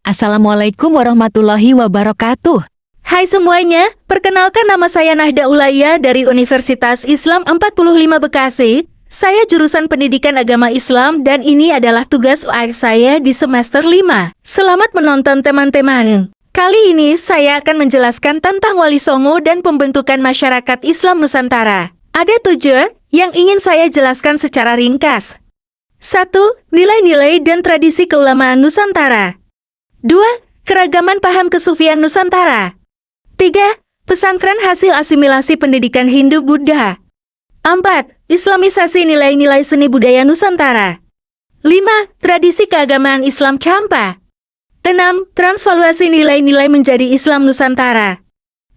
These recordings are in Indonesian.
Assalamualaikum warahmatullahi wabarakatuh. Hai semuanya, perkenalkan nama saya Nahda Ulaya dari Universitas Islam 45 Bekasi. Saya jurusan Pendidikan Agama Islam dan ini adalah tugas UAS saya di semester 5. Selamat menonton teman-teman. Kali ini saya akan menjelaskan tentang Wali Songo dan pembentukan masyarakat Islam Nusantara. Ada 7 yang ingin saya jelaskan secara ringkas. 1. Nilai-nilai dan tradisi keulamaan Nusantara. 2. Keragaman paham kesufian Nusantara. 3. Pesantren hasil asimilasi pendidikan Hindu-Buddha. 4. Islamisasi nilai-nilai seni budaya Nusantara. 5. Tradisi keagamaan Islam Champa. 6. Transvaluasi nilai-nilai menjadi Islam Nusantara.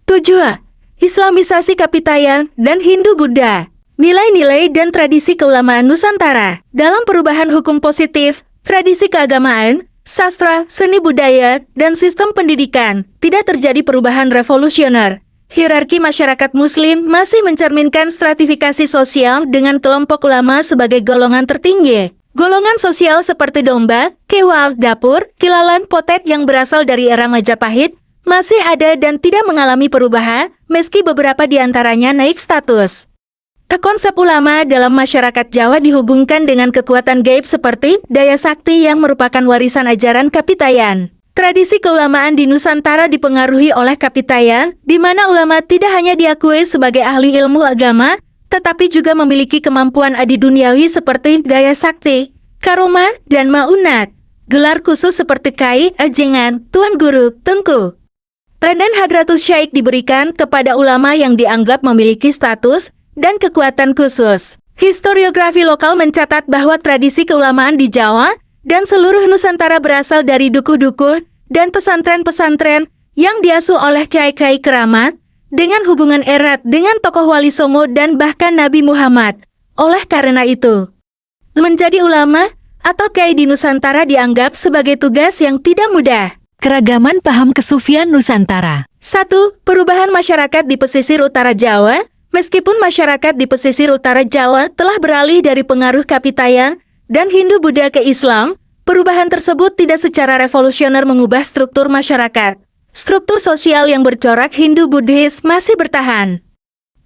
7. Islamisasi Kapitayan dan Hindu-Buddha. Nilai-nilai dan tradisi keulamaan Nusantara. Dalam perubahan hukum positif, tradisi keagamaan, sastra, seni budaya, dan sistem pendidikan, tidak terjadi perubahan revolusioner. Hierarki masyarakat Muslim masih mencerminkan stratifikasi sosial dengan kelompok ulama sebagai golongan tertinggi. Golongan sosial seperti domba, kewal, dapur, kilalan, potet yang berasal dari era Majapahit masih ada dan tidak mengalami perubahan, meski beberapa di antaranya naik status. Konsep ulama dalam masyarakat Jawa dihubungkan dengan kekuatan gaib seperti daya sakti yang merupakan warisan ajaran Kapitayan. Tradisi keulamaan di Nusantara dipengaruhi oleh Kapitayan, di mana ulama tidak hanya diakui sebagai ahli ilmu agama, tetapi juga memiliki kemampuan adi duniawi seperti daya sakti, karomah, dan maunat. Gelar khusus seperti Kai, Ajengan, Tuan Guru, Tengku. Dan Hadratus Syaikh diberikan kepada ulama yang dianggap memiliki status dan kekuatan khusus. Historiografi lokal mencatat bahwa tradisi keulamaan di Jawa dan seluruh Nusantara berasal dari dukuh-dukuh dan pesantren-pesantren yang diasuh oleh kiai-kiai keramat dengan hubungan erat dengan tokoh Wali Songo dan bahkan Nabi Muhammad. Oleh karena itu, menjadi ulama atau kiai di Nusantara dianggap sebagai tugas yang tidak mudah. Keragaman paham kesufian Nusantara. 1. Perubahan masyarakat di pesisir utara Jawa. Meskipun masyarakat di pesisir utara Jawa telah beralih dari pengaruh Kapitayan dan Hindu-Buddha ke Islam, perubahan tersebut tidak secara revolusioner mengubah struktur masyarakat. Struktur sosial yang bercorak Hindu-Buddhis masih bertahan,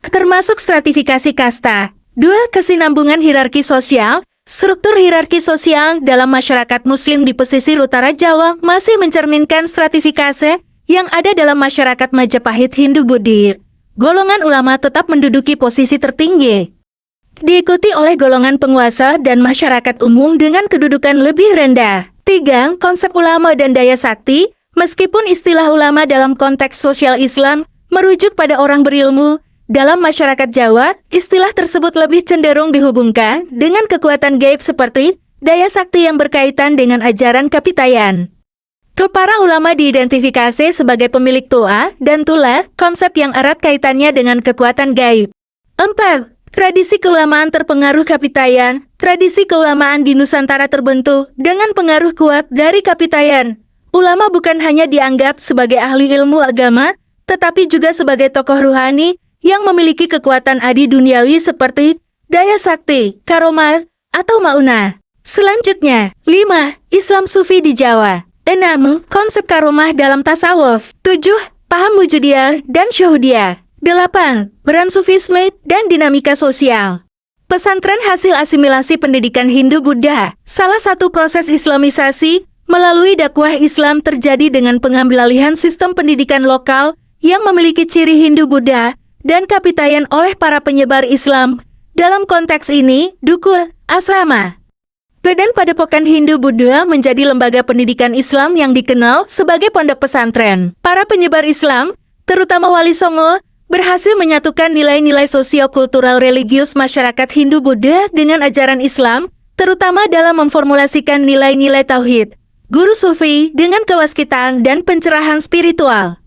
termasuk stratifikasi kasta. 2. Kesinambungan hierarki sosial. Struktur hierarki sosial dalam masyarakat Muslim di pesisir utara Jawa masih mencerminkan stratifikasi yang ada dalam masyarakat Majapahit Hindu-Buddhi. Golongan ulama tetap menduduki posisi tertinggi, diikuti oleh golongan penguasa dan masyarakat umum dengan kedudukan lebih rendah. 3. Konsep ulama dan daya sakti. Meskipun istilah ulama dalam konteks sosial Islam merujuk pada orang berilmu, dalam masyarakat Jawa, istilah tersebut lebih cenderung dihubungkan dengan kekuatan gaib seperti daya sakti yang berkaitan dengan ajaran Kapitayan. Para ulama diidentifikasi sebagai pemilik tuah dan tulah, konsep yang erat kaitannya dengan kekuatan gaib. 4. Tradisi keulamaan terpengaruh Kapitayan. Tradisi keulamaan di Nusantara terbentuk dengan pengaruh kuat dari Kapitayan. Ulama bukan hanya dianggap sebagai ahli ilmu agama, tetapi juga sebagai tokoh ruhani yang memiliki kekuatan adi duniawi seperti daya sakti, karomah, atau maunah. Selanjutnya, 5. Islam Sufi di Jawa. 6. Konsep karomah dalam tasawuf. 7. Paham wujudiyah dan syuhudiyah. 8. Peran sufisme dan dinamika sosial. Pesantren hasil asimilasi pendidikan Hindu-Buddha. Salah satu proses islamisasi melalui dakwah Islam terjadi dengan pengambilalihan sistem pendidikan lokal yang memiliki ciri Hindu-Buddha dan Kapitayan oleh para penyebar Islam. Dalam konteks ini, dukuh, asrama, dan padepokan Hindu-Buddha menjadi lembaga pendidikan Islam yang dikenal sebagai pondok pesantren. Para penyebar Islam, terutama Wali Songo, berhasil menyatukan nilai-nilai sosio-kultural religius masyarakat Hindu-Buddha dengan ajaran Islam, terutama dalam memformulasikan nilai-nilai tauhid, guru sufi dengan kewaskitan dan pencerahan spiritual.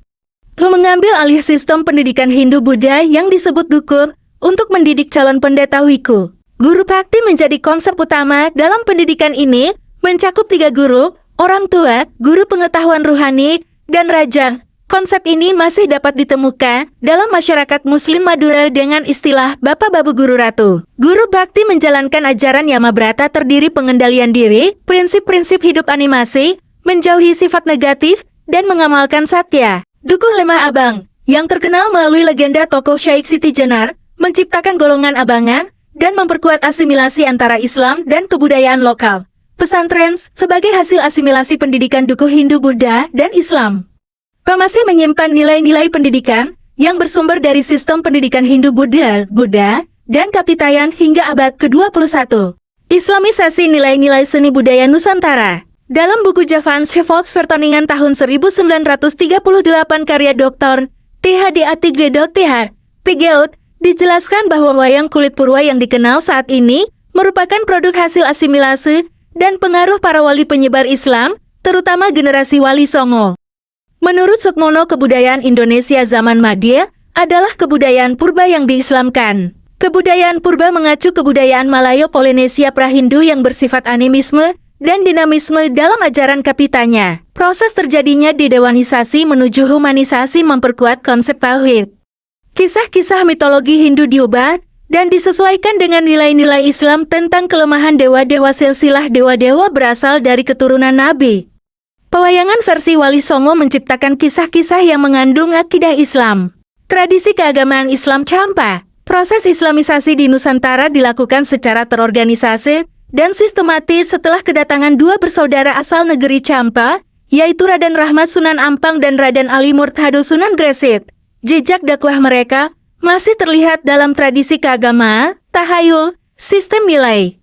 Mengambil alih sistem pendidikan Hindu-Buddha yang disebut dukur untuk mendidik calon pendeta wiku. Guru bakti menjadi konsep utama dalam pendidikan ini, mencakup 3 guru, orang tua, guru pengetahuan ruhani, dan raja. Konsep ini masih dapat ditemukan dalam masyarakat Muslim Madura dengan istilah Bapak Babu Guru Ratu. Guru bakti menjalankan ajaran Yamabrata terdiri pengendalian diri, prinsip-prinsip hidup animasi, menjauhi sifat negatif, dan mengamalkan satya. Dukuh Lemah Abang, yang terkenal melalui legenda tokoh Syekh Siti Jenar, menciptakan golongan abangan, dan memperkuat asimilasi antara Islam dan kebudayaan lokal. Pesantren sebagai hasil asimilasi pendidikan dukuh Hindu, Buddha, dan Islam. Masih menyimpan nilai-nilai pendidikan yang bersumber dari sistem pendidikan Hindu, Buddha, dan Kapitayan hingga abad ke-21. Islamisasi nilai-nilai seni budaya Nusantara. Dalam buku Javans Volksvertoningen tahun 1938 karya Dr. T.H.D. Th. Pigeaud, dijelaskan bahwa wayang kulit purwa yang dikenal saat ini merupakan produk hasil asimilasi dan pengaruh para wali penyebar Islam, terutama generasi Wali Songo. Menurut Sukmono, kebudayaan Indonesia zaman Madya adalah kebudayaan purba yang diislamkan. Kebudayaan purba mengacu kebudayaan Malayo-Polinesia Prahindu yang bersifat animisme dan dinamisme dalam ajaran kapitanya. Proses terjadinya dewanisasi menuju humanisasi memperkuat konsep tauhid. Kisah-kisah mitologi Hindu diubah dan disesuaikan dengan nilai-nilai Islam tentang kelemahan dewa-dewa. Silsilah dewa-dewa berasal dari keturunan Nabi. Pewayangan versi Wali Songo menciptakan kisah-kisah yang mengandung akidah Islam. Tradisi keagamaan Islam Champa. Proses Islamisasi di Nusantara dilakukan secara terorganisasi dan sistematis setelah kedatangan dua bersaudara asal negeri Champa, yaitu Raden Rahmat Sunan Ampang dan Raden Ali Murtado Sunan Gresik. Jejak dakwah mereka masih terlihat dalam tradisi keagamaan, tahayul, sistem nilai,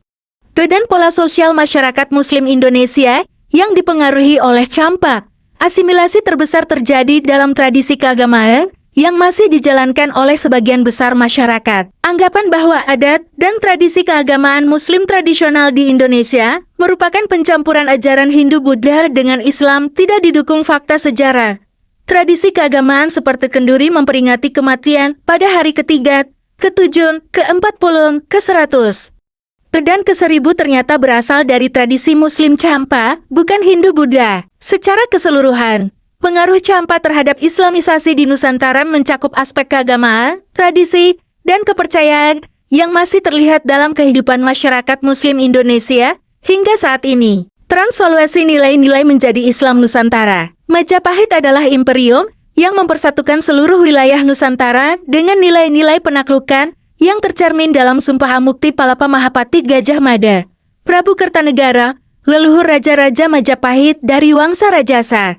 dan pola sosial masyarakat Muslim Indonesia yang dipengaruhi oleh Champa. Asimilasi terbesar terjadi dalam tradisi keagamaan yang masih dijalankan oleh sebagian besar masyarakat. Anggapan bahwa adat dan tradisi keagamaan Muslim tradisional di Indonesia merupakan pencampuran ajaran Hindu-Buddha dengan Islam tidak didukung fakta sejarah. Tradisi keagamaan seperti kenduri memperingati kematian pada hari ke-3, ke-7, ke-40, ke-100. Dan ke-1000 ternyata berasal dari tradisi Muslim Champa, bukan Hindu-Buddha. Secara keseluruhan, pengaruh Champa terhadap Islamisasi di Nusantara mencakup aspek keagamaan, tradisi, dan kepercayaan yang masih terlihat dalam kehidupan masyarakat Muslim Indonesia hingga saat ini. Transvaluasi nilai-nilai menjadi Islam Nusantara. Majapahit adalah imperium yang mempersatukan seluruh wilayah Nusantara dengan nilai-nilai penaklukan yang tercermin dalam Sumpah Amukti Palapa Mahapati Gajah Mada, Prabu Kertanegara, leluhur Raja-Raja Majapahit dari Wangsa Rajasa.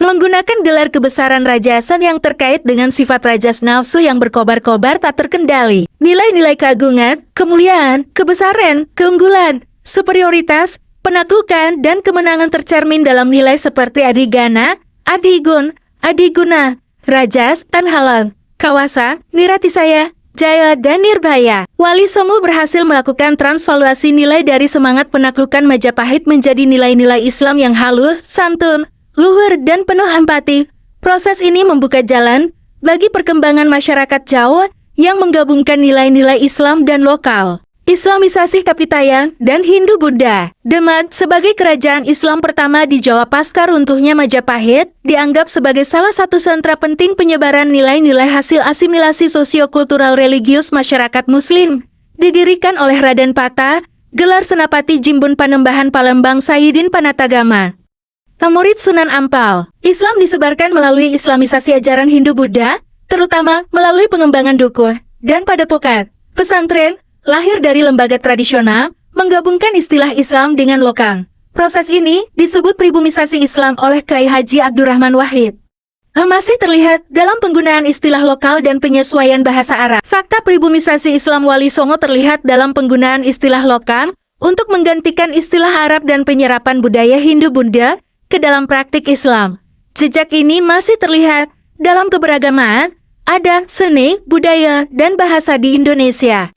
Menggunakan gelar kebesaran Rajasa yang terkait dengan sifat rajas nafsu yang berkobar-kobar tak terkendali. Nilai-nilai keagungan, kemuliaan, kebesaran, keunggulan, superioritas, penaklukan, dan kemenangan tercermin dalam nilai seperti Adigana, Adigun, Adiguna, Rajas, Tanhalal, Kawasa, Niratisaya, Jaya, dan Nirbaya. Wali Songo berhasil melakukan transvaluasi nilai dari semangat penaklukan Majapahit menjadi nilai-nilai Islam yang halus, santun, luhur, dan penuh empati. Proses ini membuka jalan bagi perkembangan masyarakat Jawa yang menggabungkan nilai-nilai Islam dan lokal. Islamisasi Kapitayan dan Hindu-Buddha. Demak, sebagai kerajaan Islam pertama di Jawa pasca runtuhnya Majapahit, dianggap sebagai salah satu sentra penting penyebaran nilai-nilai hasil asimilasi sosiokultural religius masyarakat Muslim. Didirikan oleh Raden Pata, gelar Senapati Jimbun Panembahan Palembang Sayyidin Panatagama. Murid Sunan Ampal. Islam disebarkan melalui islamisasi ajaran Hindu-Buddha, terutama melalui pengembangan dukuh dan padepokan. Pesantren lahir dari lembaga tradisional, menggabungkan istilah Islam dengan lokal. Proses ini disebut pribumisasi Islam oleh Kyai Haji Abdurrahman Wahid. Masih terlihat dalam penggunaan istilah lokal dan penyesuaian bahasa Arab. Fakta pribumisasi Islam Wali Songo terlihat dalam penggunaan istilah lokal untuk menggantikan istilah Arab dan penyerapan budaya Hindu-Buddha ke dalam praktik Islam. Jejak ini masih terlihat dalam keberagaman, adat, seni, budaya, dan bahasa di Indonesia.